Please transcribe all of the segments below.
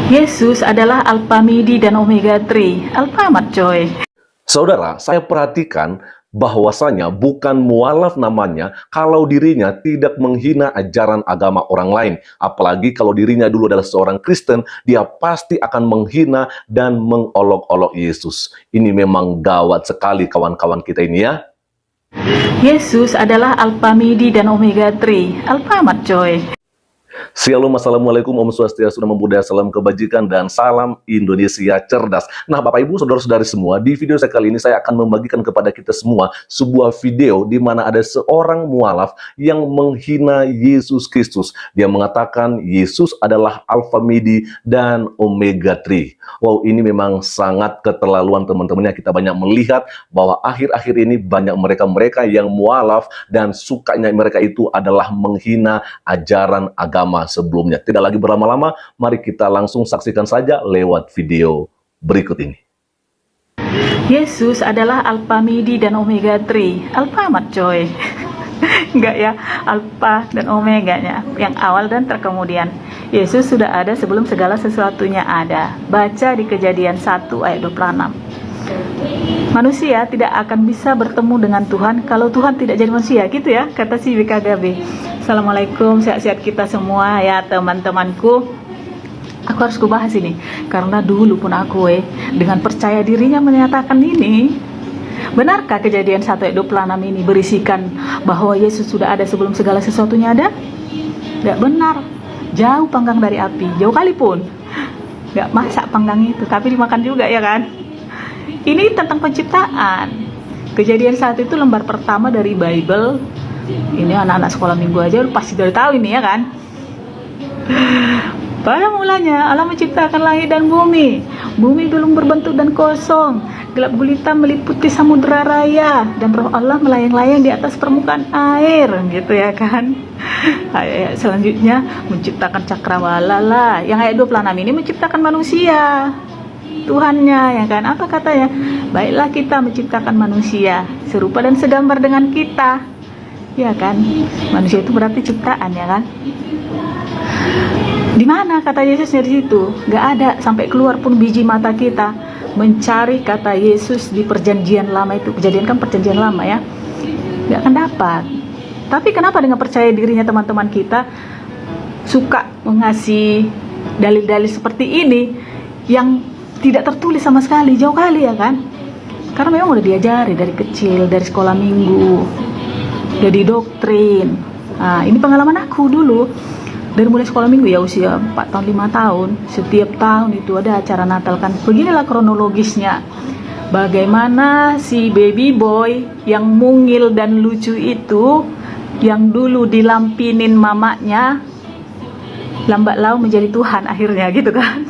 Yesus adalah Alpha Midi dan Omega 3. Alfamart coy. Saudara, saya perhatikan bahwasanya bukan mualaf namanya kalau dirinya tidak menghina ajaran agama orang lain. Apalagi kalau dirinya dulu adalah seorang Kristen, dia pasti akan menghina dan mengolok-olok Yesus. Ini memang gawat sekali kawan-kawan kita ini ya. Yesus adalah Alpha Midi dan Omega 3. Alfamart coy. Shalom, assalamualaikum, Om Swastiastu, Namo Buddhaya, salam kebajikan, dan salam Indonesia cerdas. Nah, Bapak Ibu, Saudara-saudari semua, di video saya kali ini saya akan membagikan kepada kita semua sebuah video di mana ada seorang mualaf yang menghina Yesus Kristus. Dia mengatakan Yesus adalah Alpha Midi dan Omega 3. Wow, ini memang sangat keterlaluan teman-teman. Kita banyak melihat bahwa akhir-akhir ini banyak mereka-mereka yang mualaf dan sukanya mereka itu adalah menghina ajaran agama sebelumnya. Tidak lagi berlama-lama, mari kita langsung saksikan saja lewat video berikut ini. Yesus adalah Alpha Midi dan Omega 3. Alfamart coy. Enggak ya, Alpha dan Omega-nya, yang awal dan terkemudian. Yesus sudah ada sebelum segala sesuatunya ada. Baca di Kejadian 1 ayat 26. Manusia tidak akan bisa bertemu dengan Tuhan kalau Tuhan tidak jadi manusia, gitu ya, kata si BKKB. Assalamualaikum, sehat-sehat kita semua ya teman-temanku. Aku harus kubahas ini karena dulu pun aku dengan percaya dirinya menyatakan ini. Benarkah Kejadian 1 ayat 26 ini berisikan bahwa Yesus sudah ada sebelum segala sesuatunya ada? Tidak benar. Jauh panggang dari api, jauh kali pun. Gak masak panggang itu, tapi dimakan juga ya kan. Ini tentang penciptaan. Kejadian 1 itu lembar pertama dari Bible. Ini anak-anak sekolah minggu aja pasti udah tahu ini ya kan. Pada mulanya Allah menciptakan langit dan bumi. Bumi belum berbentuk dan kosong. Gelap gulita meliputi samudera raya dan roh Allah melayang-layang di atas permukaan air, gitu ya kan. Ayat selanjutnya menciptakan cakrawala lah. Yang ayat 26 ini menciptakan manusia. Tuhannya ya kan, apa katanya? Baiklah kita menciptakan manusia serupa dan segambar dengan kita. Ya kan? Manusia itu berarti ciptaan ya kan? Di mana kata Yesusnya di situ? Gak ada, sampai keluar pun biji mata kita mencari kata Yesus di perjanjian lama itu. Kejadian kan perjanjian lama ya. Gak akan dapat. Tapi kenapa dengan percaya dirinya teman-teman kita suka mengasih dalil-dalil seperti ini yang tidak tertulis sama sekali, jauh kali ya kan? Karena memang udah diajari dari kecil, dari sekolah minggu, udah didoktrin. Nah, ini pengalaman aku dulu. Dari mulai sekolah minggu ya, usia 4 tahun, 5 tahun, setiap tahun itu ada acara Natal kan. Beginilah kronologisnya. Bagaimana si baby boy yang mungil dan lucu itu, yang dulu dilampinin mamanya, lambat laun menjadi Tuhan akhirnya gitu kan.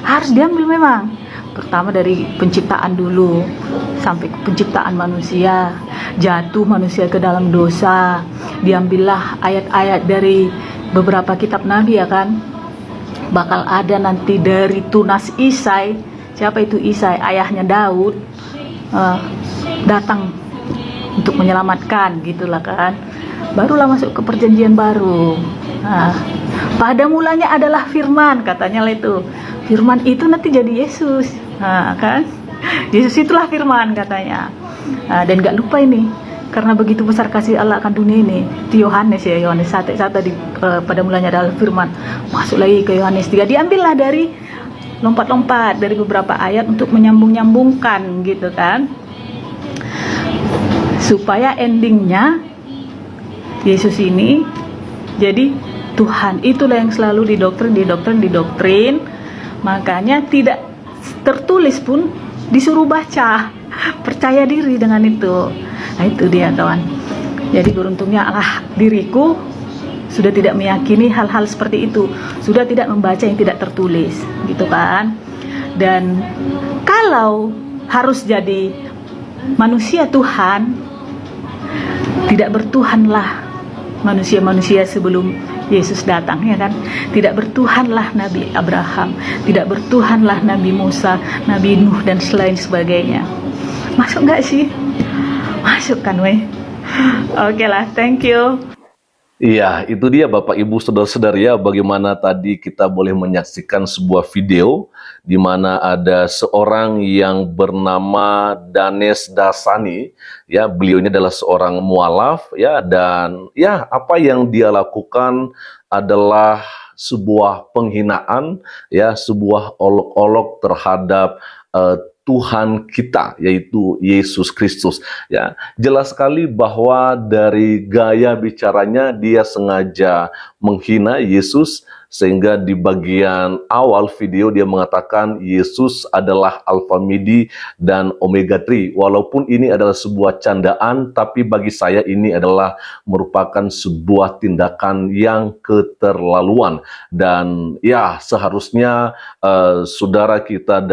Harus diambil memang. Pertama dari penciptaan dulu sampai penciptaan manusia, jatuh manusia ke dalam dosa, diambillah ayat-ayat dari beberapa kitab nabi ya kan. Bakal ada nanti dari tunas Isai. Siapa itu Isai? Ayahnya Daud, datang untuk menyelamatkan gitulah kan. Barulah masuk ke perjanjian baru. Nah, pada mulanya adalah firman katanya lah itu. Firman itu nanti jadi Yesus. Nah, kan? Yesus itulah firman katanya. Nah, dan gak lupa ini, karena begitu besar kasih Allah akan dunia ini. Di Yohanes ya, Yohanes 1 tadi pada mulanya adalah firman. Masuk lagi ke Yohanes 3, diambillah dari lompat-lompat dari beberapa ayat untuk menyambung-nyambungkan gitu kan. Supaya endingnya Yesus ini jadi Tuhan. Itulah yang selalu didoktrin. Makanya tidak tertulis pun disuruh baca. Percaya diri dengan itu. Nah itu dia kawan. Jadi beruntungnya Allah diriku sudah tidak meyakini hal-hal seperti itu. Sudah tidak membaca yang tidak tertulis gitu kan. Dan kalau harus jadi manusia Tuhan, tidak bertuhanlah manusia-manusia sebelum Yesus datang ya kan. Tidak bertuhanlah Nabi Abraham, tidak bertuhanlah Nabi Musa, Nabi Nuh dan selain sebagainya. Masuk gak sih? Masuk kan weh? Oke lah, thank you. Iya, itu dia Bapak Ibu Saudara-saudari ya, bagaimana tadi kita boleh menyaksikan sebuah video di mana ada seorang yang bernama Danes Dasani, ya, beliau ini adalah seorang mualaf ya, dan ya apa yang dia lakukan adalah sebuah penghinaan ya, sebuah olok-olok terhadap eh, Tuhan kita, yaitu Yesus Kristus ya. Jelas sekali bahwa dari gaya bicaranya dia sengaja menghina Yesus, sehingga di bagian awal video dia mengatakan Yesus adalah Alfa Midi dan Omega 3. Walaupun ini adalah sebuah candaan, tapi bagi saya ini adalah merupakan sebuah tindakan yang keterlaluan. Dan ya seharusnya saudara kita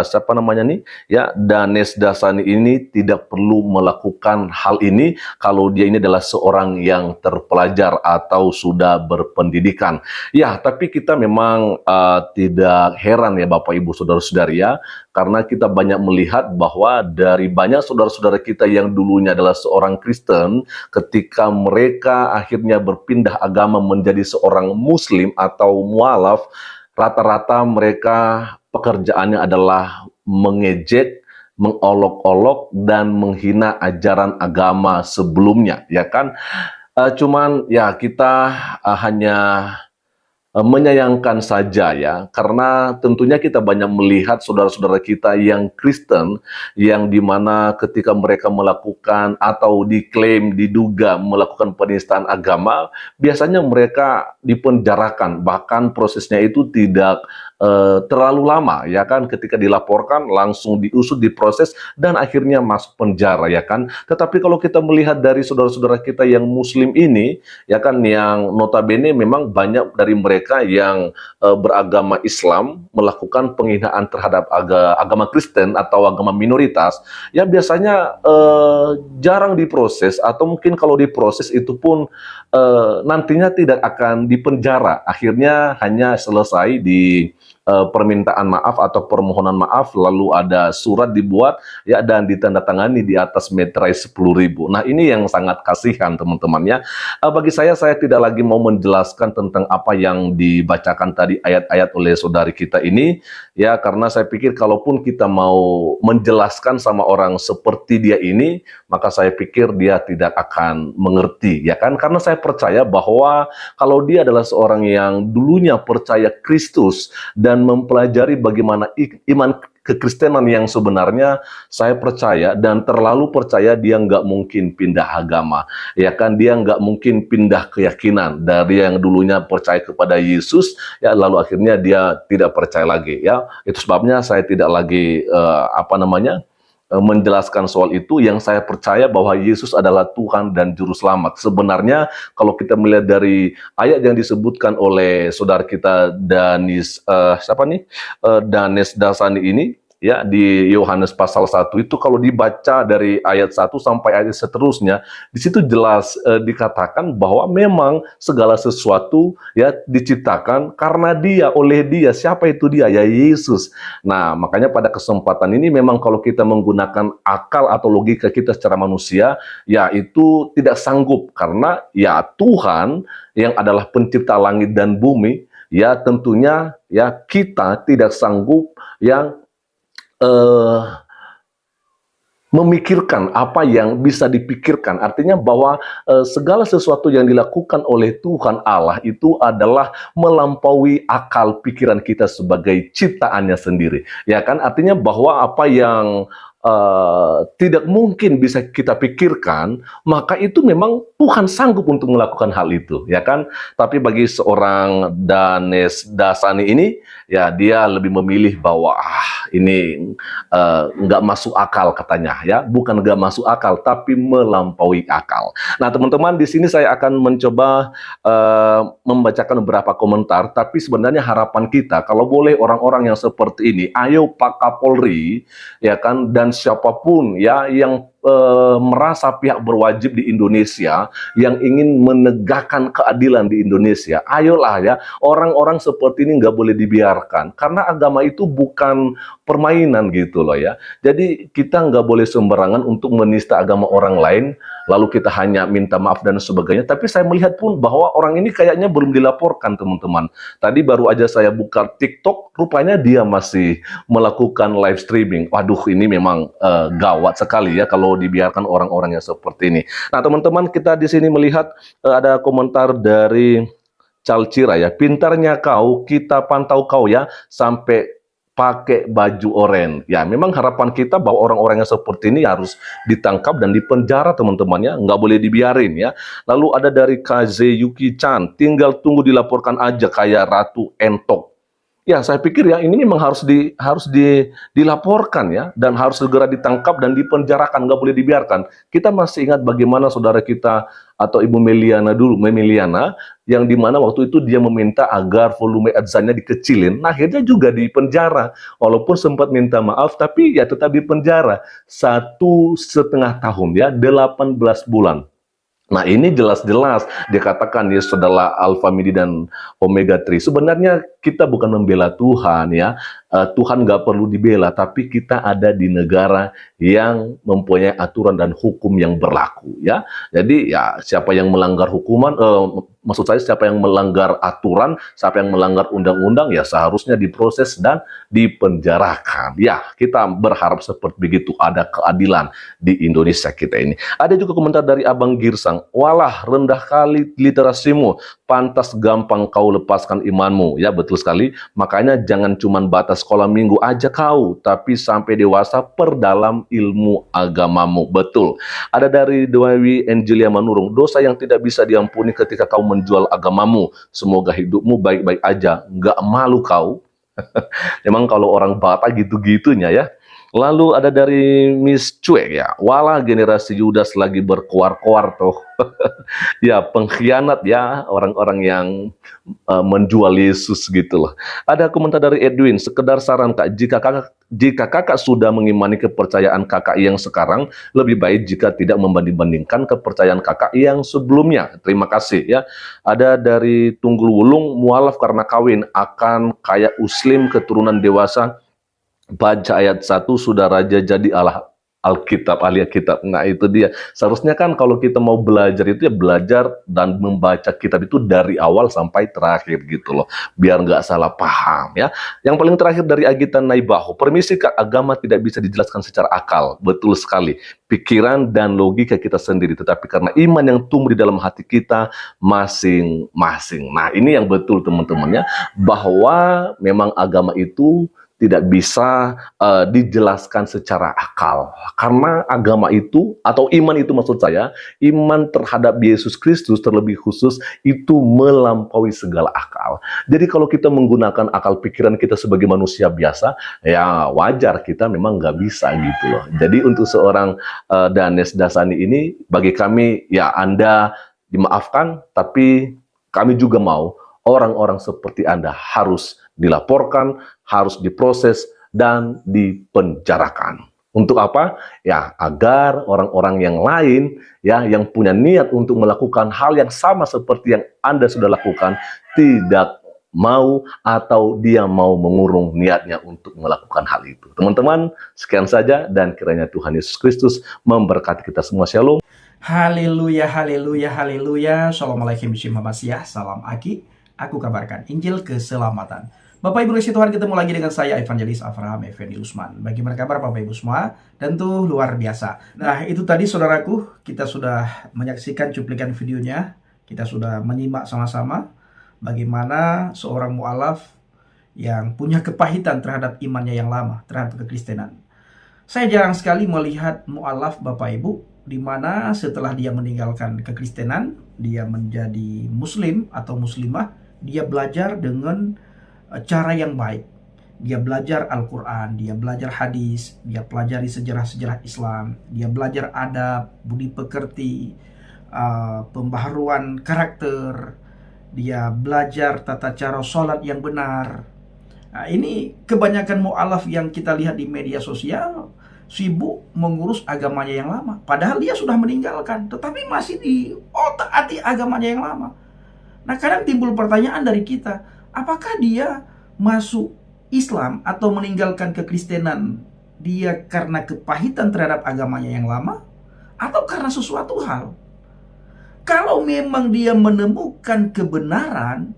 siapa namanya nih ya, Danes Dasani ini tidak perlu melakukan hal ini kalau dia ini adalah seorang yang terpelajar atau sudah berpendidikan. Ya, tapi kita memang tidak heran ya Bapak Ibu Saudara-saudari ya, karena kita banyak melihat bahwa dari banyak saudara-saudara kita yang dulunya adalah seorang Kristen, ketika mereka akhirnya berpindah agama menjadi seorang Muslim atau mualaf, rata-rata mereka pekerjaannya adalah mengejek, mengolok-olok, dan menghina ajaran agama sebelumnya, ya kan? Cuman ya kita hanya menyayangkan saja ya, karena tentunya kita banyak melihat saudara-saudara kita yang Kristen, yang dimana ketika mereka melakukan atau diklaim, diduga melakukan penistaan agama, biasanya mereka dipenjarakan, bahkan prosesnya itu tidak terlalu lama ya kan, ketika dilaporkan langsung diusut, diproses, dan akhirnya masuk penjara ya kan. Tetapi kalau kita melihat dari saudara-saudara kita yang Muslim ini ya kan, yang notabene memang banyak dari mereka yang beragama Islam melakukan penghinaan terhadap agama Kristen atau agama minoritas, ya biasanya jarang diproses, atau mungkin kalau diproses itu pun nantinya tidak akan dipenjara, akhirnya hanya selesai di permintaan maaf atau permohonan maaf, lalu ada surat dibuat ya dan ditandatangani di atas meterai 10.000. Nah, ini yang sangat kasihan teman-teman ya. Bagi saya tidak lagi mau menjelaskan tentang apa yang dibacakan tadi ayat-ayat oleh saudari kita ini ya, karena saya pikir kalaupun kita mau menjelaskan sama orang seperti dia ini, maka saya pikir dia tidak akan mengerti ya kan, karena saya percaya bahwa kalau dia adalah seorang yang dulunya percaya Kristus dan mempelajari bagaimana iman kekristenan yang sebenarnya, saya percaya dan terlalu percaya dia nggak mungkin pindah agama ya kan, dia nggak mungkin pindah keyakinan dari yang dulunya percaya kepada Yesus ya, lalu akhirnya dia tidak percaya lagi ya. Itu sebabnya saya tidak lagi menjelaskan soal itu. Yang saya percaya bahwa Yesus adalah Tuhan dan Juru Selamat. Sebenarnya kalau kita melihat dari ayat yang disebutkan oleh saudara kita Danes Danes Dasani ini ya, di Yohanes pasal 1 itu, kalau dibaca dari ayat 1 sampai ayat seterusnya, di situ jelas dikatakan bahwa memang segala sesuatu ya diciptakan karena dia, oleh dia. Siapa itu dia? Ya Yesus. Nah, makanya pada kesempatan ini memang kalau kita menggunakan akal atau logika kita secara manusia, ya itu tidak sanggup, karena ya Tuhan yang adalah pencipta langit dan bumi, ya tentunya ya kita tidak sanggup yang memikirkan apa yang bisa dipikirkan. Artinya bahwa segala sesuatu yang dilakukan oleh Tuhan Allah itu adalah melampaui akal pikiran kita sebagai ciptaannya sendiri. Ya kan? Artinya bahwa apa yang tidak mungkin bisa kita pikirkan, maka itu memang Tuhan sanggup untuk melakukan hal itu, ya kan? Tapi bagi seorang Danes Dasani ini, ya dia lebih memilih bahwa ini nggak masuk akal katanya, ya, bukan nggak masuk akal, tapi melampaui akal. Nah, teman-teman, di sini saya akan mencoba membacakan beberapa komentar, tapi sebenarnya harapan kita, kalau boleh orang-orang yang seperti ini, ayo Pak Kapolri, ya kan, dan siapapun ya yang merasa pihak berwajib di Indonesia yang ingin menegakkan keadilan di Indonesia, ayolah ya, orang-orang seperti ini nggak boleh dibiarkan, karena agama itu bukan permainan gitu loh ya. Jadi kita nggak boleh sembarangan untuk menista agama orang lain, lalu kita hanya minta maaf dan sebagainya. Tapi saya melihat pun bahwa orang ini kayaknya belum dilaporkan, teman-teman. Tadi baru aja saya buka TikTok, rupanya dia masih melakukan live streaming. Waduh, ini memang gawat sekali ya kalau dibiarkan orang-orang yang seperti ini. Nah, teman-teman, kita di sini melihat ada komentar dari Calcira ya. Pintarnya kau, kita pantau kau ya, sampai pakai baju oranye. Ya, memang harapan kita bahwa orang-orang yang seperti ini harus ditangkap dan dipenjara, teman-teman ya. Nggak boleh dibiarin ya. Lalu ada dari Kaze Yuki Chan, tinggal tunggu dilaporkan aja kayak Ratu Entok. Ya, saya pikir ya ini memang dilaporkan ya, dan harus segera ditangkap dan dipenjarakan, nggak boleh dibiarkan. Kita masih ingat bagaimana saudara kita atau Ibu Meliana dulu, Meliana, yang dimana waktu itu dia meminta agar volume adzannya dikecilin. Nah, akhirnya juga dipenjara, walaupun sempat minta maaf, tapi ya tetap dipenjara 1,5 tahun ya, 18 bulan. Nah, ini jelas-jelas dikatakan Yesus adalah Alfa, Midi, dan Omega 3. Sebenarnya kita bukan membela Tuhan ya. Tuhan nggak perlu dibela, tapi kita ada di negara yang mempunyai aturan dan hukum yang berlaku ya. Jadi ya siapa yang melanggar hukuman, maksud saya siapa yang melanggar aturan, siapa yang melanggar undang-undang ya seharusnya diproses dan dipenjarakan. Ya, kita berharap seperti begitu, ada keadilan di Indonesia kita ini. Ada juga komentar dari Abang Girsang, walah rendah kali literasimu, pantas gampang kau lepaskan imanmu. Ya, betul sekali. Makanya jangan cuman batas sekolah minggu aja kau, tapi sampai dewasa perdalam ilmu agamamu. Betul. Ada dari Dewi Angelia Manurung, dosa yang tidak bisa diampuni ketika kau menjual agamamu. Semoga hidupmu baik-baik aja. Nggak malu kau. Memang kalau orang Batak gitu-gitunya ya. Lalu ada dari Miss Cuek ya, walah generasi Yudas lagi berkoar-koar tuh. Ya, pengkhianat ya, orang-orang yang menjual Yesus gitu loh. Ada komentar dari Edwin, sekedar saran Kak, jika kakak sudah mengimani kepercayaan kakak yang sekarang, lebih baik jika tidak membanding-bandingkan kepercayaan kakak yang sebelumnya. Terima kasih ya. Ada dari Tunggul Wulung, mualaf karena kawin akan kayak Muslim keturunan dewasa. Baca ayat 1, sudah raja jadi Allah Alkitab, ahli kitab. Nah, itu dia. Seharusnya kan kalau kita mau belajar itu ya belajar dan membaca kitab itu dari awal sampai terakhir gitu loh. Biar nggak salah paham ya. Yang paling terakhir dari Agita Naibaho, permisi Kak, agama tidak bisa dijelaskan secara akal. Betul sekali. Pikiran dan logika kita sendiri. Tetapi karena iman yang tumbuh di dalam hati kita masing-masing. Nah, ini yang betul teman-teman ya. Bahwa memang agama itu tidak bisa dijelaskan secara akal. Karena agama itu, atau iman itu maksud saya, iman terhadap Yesus Kristus terlebih khusus, itu melampaui segala akal. Jadi kalau kita menggunakan akal pikiran kita sebagai manusia biasa, ya wajar kita memang nggak bisa gitu loh. Jadi untuk seorang Danes Dasani ini, bagi kami, ya Anda dimaafkan, tapi kami juga mau orang-orang seperti Anda harus dilaporkan, harus diproses, dan dipenjarakan. Untuk apa? Ya, agar orang-orang yang lain ya yang punya niat untuk melakukan hal yang sama seperti yang Anda sudah lakukan, tidak mau atau dia mau mengurung niatnya untuk melakukan hal itu. Teman-teman, sekian saja dan kiranya Tuhan Yesus Kristus memberkati kita semua. Shalom. Haleluya, haleluya, haleluya. Assalamualaikum warahmatullahi wabarakatuh. Salam Aki. Aku kabarkan Injil keselamatan. Bapak Ibu Kasih Tuhan, ketemu lagi dengan saya Evangelis Avraham Effendi Usman. Bagaimana kabar Bapak Ibu semua? Tentu luar biasa. Nah, itu tadi saudaraku, kita sudah menyaksikan cuplikan videonya. Kita sudah menyimak sama-sama bagaimana seorang mu'alaf yang punya kepahitan terhadap imannya yang lama, terhadap kekristenan. Saya jarang sekali melihat mu'alaf Bapak Ibu, di mana setelah dia meninggalkan kekristenan, dia menjadi muslim atau muslimah, dia belajar dengan cara yang baik. Dia belajar Al-Quran, dia belajar hadis, dia pelajari sejarah-sejarah Islam, dia belajar adab, budi pekerti, pembaharuan karakter, dia belajar tata cara sholat yang benar. Nah, ini kebanyakan mu'alaf yang kita lihat di media sosial, sibuk mengurus agamanya yang lama. Padahal dia sudah meninggalkan, tetapi masih di otak-atik agamanya yang lama. Nah, kadang timbul pertanyaan dari kita, apakah dia masuk Islam atau meninggalkan kekristenan dia karena kepahitan terhadap agamanya yang lama, atau karena sesuatu hal? Kalau memang dia menemukan kebenaran,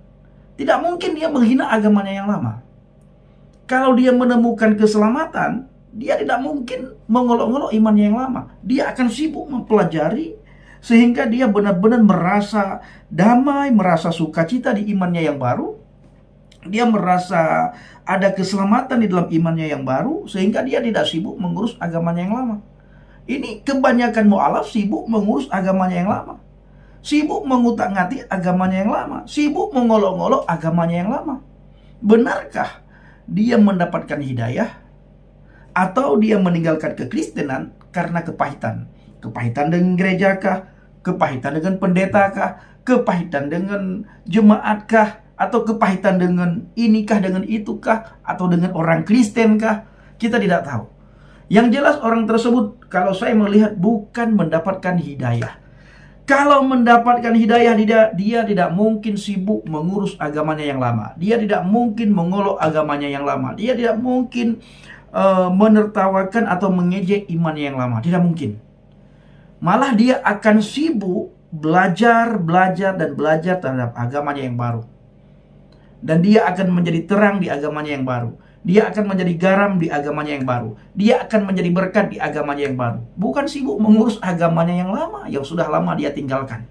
tidak mungkin dia menghina agamanya yang lama. Kalau dia menemukan keselamatan, dia tidak mungkin mengolok-olok imannya yang lama. Dia akan sibuk mempelajari sehingga dia benar-benar merasa damai, merasa sukacita di imannya yang baru. Dia merasa ada keselamatan di dalam imannya yang baru sehingga dia tidak sibuk mengurus agamanya yang lama. Ini kebanyakan mu'alaf sibuk mengurus agamanya yang lama. Sibuk mengutak-ngatik agamanya yang lama. Sibuk mengolok-olok agamanya yang lama. Benarkah dia mendapatkan hidayah? Atau dia meninggalkan kekristenan karena kepahitan? Kepahitan dengan gereja kah? Kepahitan dengan pendeta kah? Kepahitan dengan jemaat kah? Atau kepahitan dengan inikah, dengan itukah? Atau dengan orang Kristen kah? Kita tidak tahu. Yang jelas orang tersebut, kalau saya melihat, bukan mendapatkan hidayah. Kalau mendapatkan hidayah, dia tidak mungkin sibuk mengurus agamanya yang lama. Dia tidak mungkin mengolok agamanya yang lama. Dia tidak mungkin menertawakan atau mengejek imannya yang lama. Tidak mungkin. Malah dia akan sibuk belajar terhadap agamanya yang baru. Dan dia akan menjadi terang di agamanya yang baru. Dia akan menjadi garam di agamanya yang baru. Dia akan menjadi berkat di agamanya yang baru. Bukan sibuk mengurus agamanya yang lama, yang sudah lama dia tinggalkan.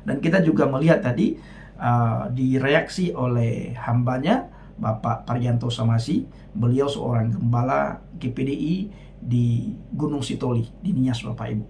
Dan kita juga melihat tadi direaksi oleh hambanya, Bapak Paryanto Samasi. Beliau seorang gembala GPDI di Gunung Sitoli, di Nias, Bapak Ibu.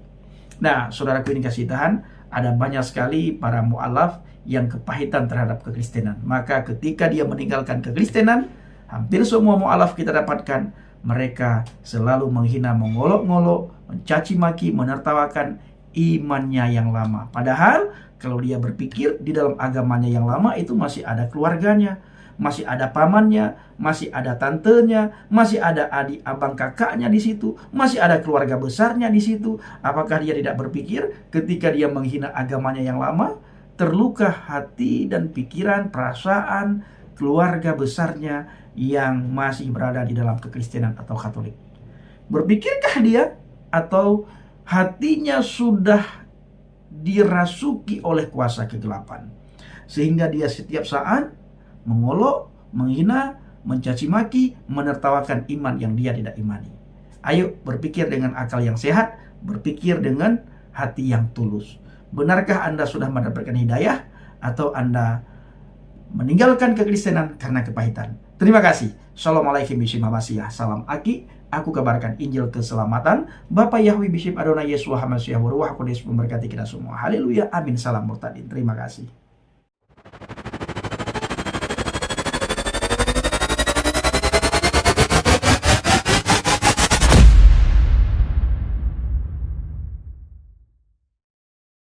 Nah, saudaraku ini kasih Tuhan, ada banyak sekali para mu'alaf yang kepahitan terhadap kekristenan. Maka ketika dia meninggalkan kekristenan, hampir semua mu'alaf kita dapatkan, mereka selalu menghina, mengolok-ngolok, mencaci maki, menertawakan imannya yang lama. Padahal kalau dia berpikir di dalam agamanya yang lama itu masih ada keluarganya, masih ada pamannya, masih ada tantenya, masih ada adik abang kakaknya di situ, masih ada keluarga besarnya di situ. Apakah dia tidak berpikir ketika dia menghina agamanya yang lama, terluka hati dan pikiran, perasaan keluarga besarnya yang masih berada di dalam kekristenan atau Katolik? Berpikirkah dia atau hatinya sudah dirasuki oleh kuasa kegelapan sehingga dia setiap saat mengolok, menghina, mencaci maki, menertawakan iman yang dia tidak imani? Ayo berpikir dengan akal yang sehat, berpikir dengan hati yang tulus. Benarkah Anda sudah mendapatkan hidayah atau Anda meninggalkan kekristenan karena kepahitan? Terima kasih. Assalamualaikum warahmatullahi wabarakatuh. Salam Aki. Aku kabarkan Injil keselamatan. Bapak Yahweh Bishop Adonai Yesus Hamasiah Waruah Kudus memberkati kita semua. Haleluya. Amin. Salam murtadin. Terima kasih.